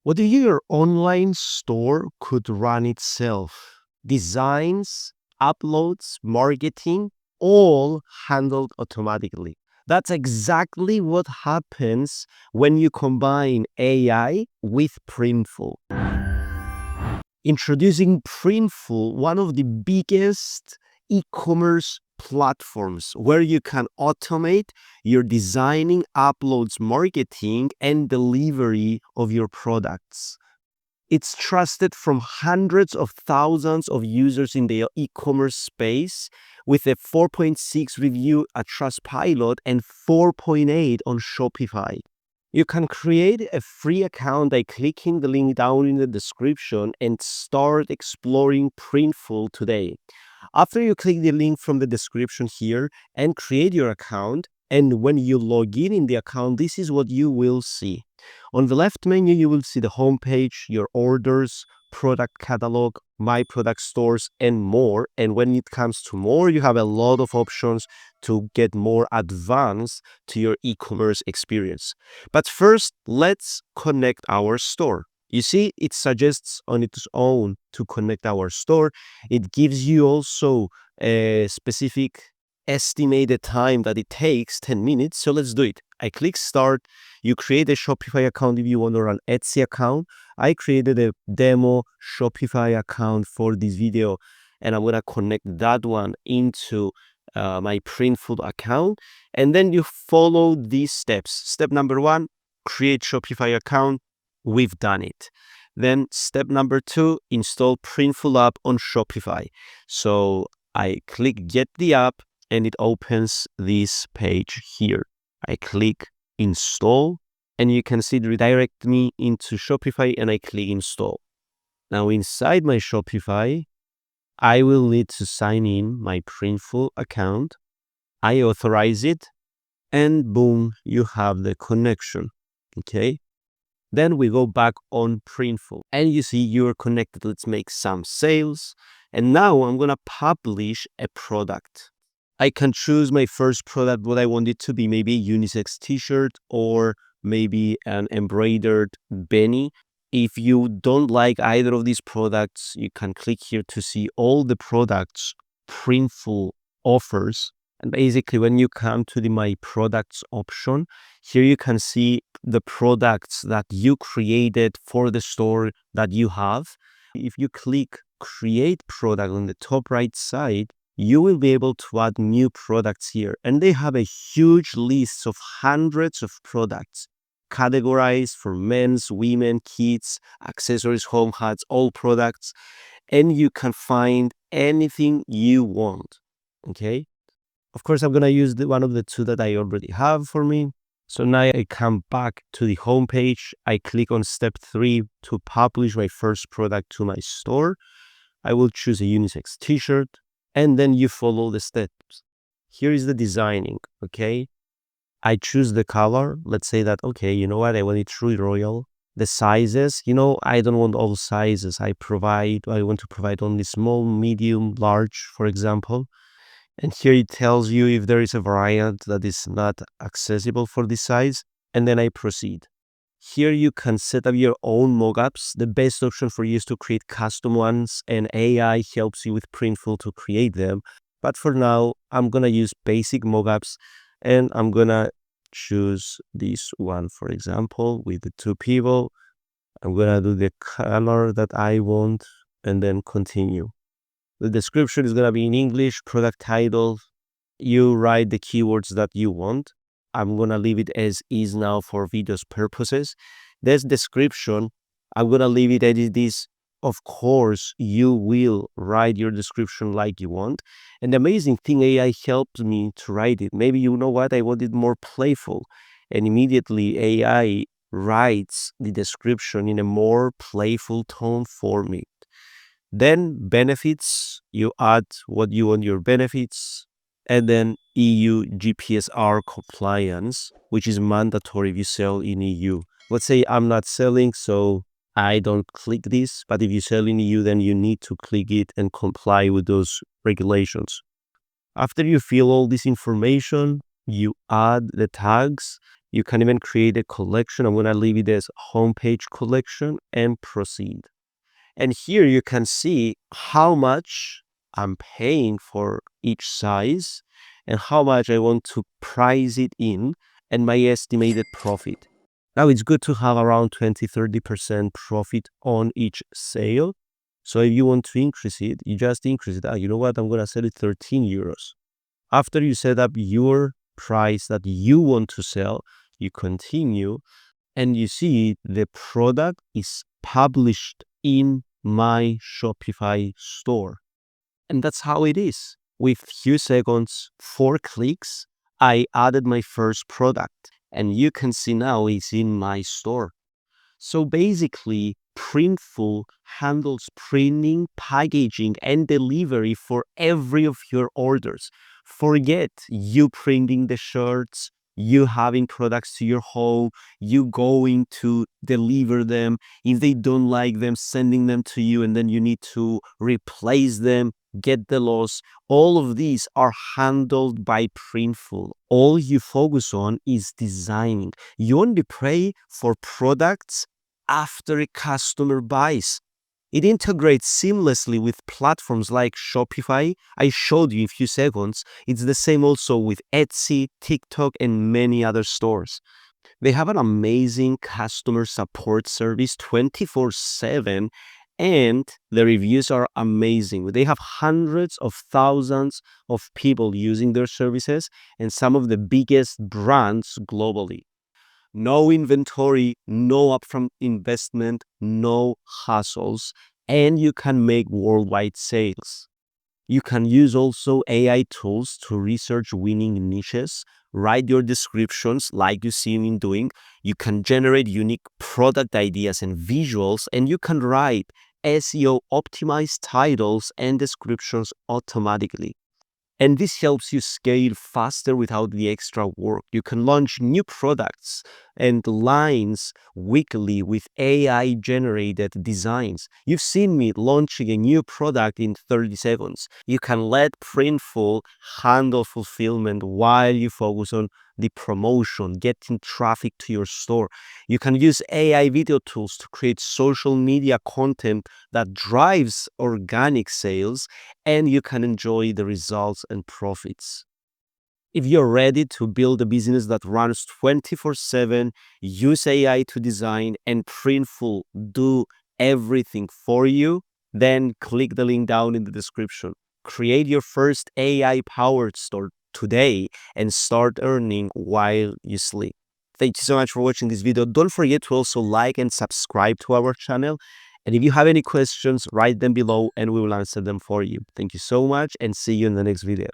What if your online store could run itself? Designs, uploads, marketing, all handled automatically. That's exactly what happens when you combine AI with Printful. Introducing Printful, one of the biggest e-commerce platforms where you can automate your designing, uploads, marketing, and delivery of your products. It's trusted from hundreds of thousands of users in the e-commerce space with a 4.6 review at Trustpilot and 4.8 on Shopify. You can create a free account by clicking the link down in the description and start exploring Printful today. After you click the link from the description here and create your account, and when you log in the account, this is what you will see. On the left menu, you will see the homepage, your orders, product catalog, my product stores, and more. And when it comes to more, you have a lot of options to get more advanced to your e-commerce experience. But first, let's connect our store. You see, it suggests on its own to connect our store. It gives you also a specific estimated time that it takes, 10 minutes. So let's do it. I click start. You create a Shopify account if you want to run Etsy account. I created a demo Shopify account for this video, and I'm going to connect that one into my Printful account. And then you follow these steps. Step number 1, create Shopify account. We've done it. Then step number 2, install Printful app on Shopify. So I click get the app and it opens this page here. I click install and you can see it redirect me into Shopify and I click install. Now inside my Shopify, I will need to sign in my Printful account. I authorize it and boom, you have the connection. Okay. Then we go back on Printful and you see you're connected. Let's make some sales. And now I'm going to publish a product. I can choose my first product, what I want it to be, maybe a unisex t-shirt or maybe an embroidered beanie. If you don't like either of these products, you can click here to see all the products Printful offers. And basically, when you come to the My Products option, here you can see the products that you created for the store that you have. If you click Create Product on the top right side, you will be able to add new products here. And they have a huge list of hundreds of products categorized for men's, women, kids, accessories, home hats, all products. And you can find anything you want. Okay. Of course, I'm going to use one of the two that I already have for me. So now I come back to the home page. I click on step 3 to publish my first product to my store. I will choose a unisex t-shirt and then you follow the steps. Here is the designing, okay? I choose the color. Let's say that, okay, you know what? I want it true royal. The sizes, I don't want all sizes. I want to provide only small, medium, large, for example. And here it tells you if there is a variant that is not accessible for this size, and then I proceed. Here you can set up your own mockups. The best option for you is to create custom ones, and AI helps you with Printful to create them. But for now, I'm going to use basic mockups, and I'm going to choose this one, for example, with the 2 people. I'm going to do the color that I want, and then continue. The description is going to be in English, product title. You write the keywords that you want. I'm going to leave it as is now for videos purposes. This description, I'm going to leave it as it is. Of course, you will write your description like you want. And the amazing thing, AI helps me to write it. Maybe you know what, I want it more playful. And immediately AI writes the description in a more playful tone for me. Then benefits, you add what you want your benefits, and then EU GPSR compliance, which is mandatory if you sell in EU. Let's say I'm not selling, so I don't click this, but if you sell in EU, then you need to click it and comply with those regulations. After you fill all this information, you add the tags. You can even create a collection. I'm going to leave it as homepage collection and proceed. And here you can see how much I'm paying for each size and how much I want to price it in and my estimated profit. Now it's good to have around 20-30% profit on each sale. So if you want to increase it, you just increase it. You know what? I'm going to sell it 13 euros. After you set up your price that you want to sell, you continue and you see the product is published in my Shopify store. And that's how it is. With few seconds, 4 clicks, I added my first product. And you can see now it's in my store. So basically, Printful handles printing, packaging, and delivery for every of your orders. Forget you printing the shirts, you having products to your home, you going to deliver them. If they don't like them, sending them to you, and then you need to replace them, get the loss. All of these are handled by Printful. All you focus on is designing. You only pay for products after a customer buys. It integrates seamlessly with platforms like Shopify. I showed you in a few seconds. It's the same also with Etsy, TikTok, and many other stores. They have an amazing customer support service 24/7, and the reviews are amazing. They have hundreds of thousands of people using their services and some of the biggest brands globally. No inventory, no upfront investment, no hassles, and you can make worldwide sales. You can use also AI tools to research winning niches, write your descriptions like you see me doing. You can generate unique product ideas and visuals, and you can write SEO optimized titles and descriptions automatically. And this helps you scale faster without the extra work. You can launch new products and lines weekly with AI generated designs. You've seen me launching a new product in 30 seconds. You can let Printful handle fulfillment while you focus on the promotion, getting traffic to your store. You can use AI video tools to create social media content that drives organic sales, and you can enjoy the results and profits. If you're ready to build a business that runs 24/7, use AI to design, and Printful do everything for you, then click the link down in the description. Create your first AI-powered store today and start earning while you sleep. Thank you so much for watching this video. Don't forget to also like and subscribe to our channel. And if you have any questions, write them below and we will answer them for you. Thank you so much and see you in the next video.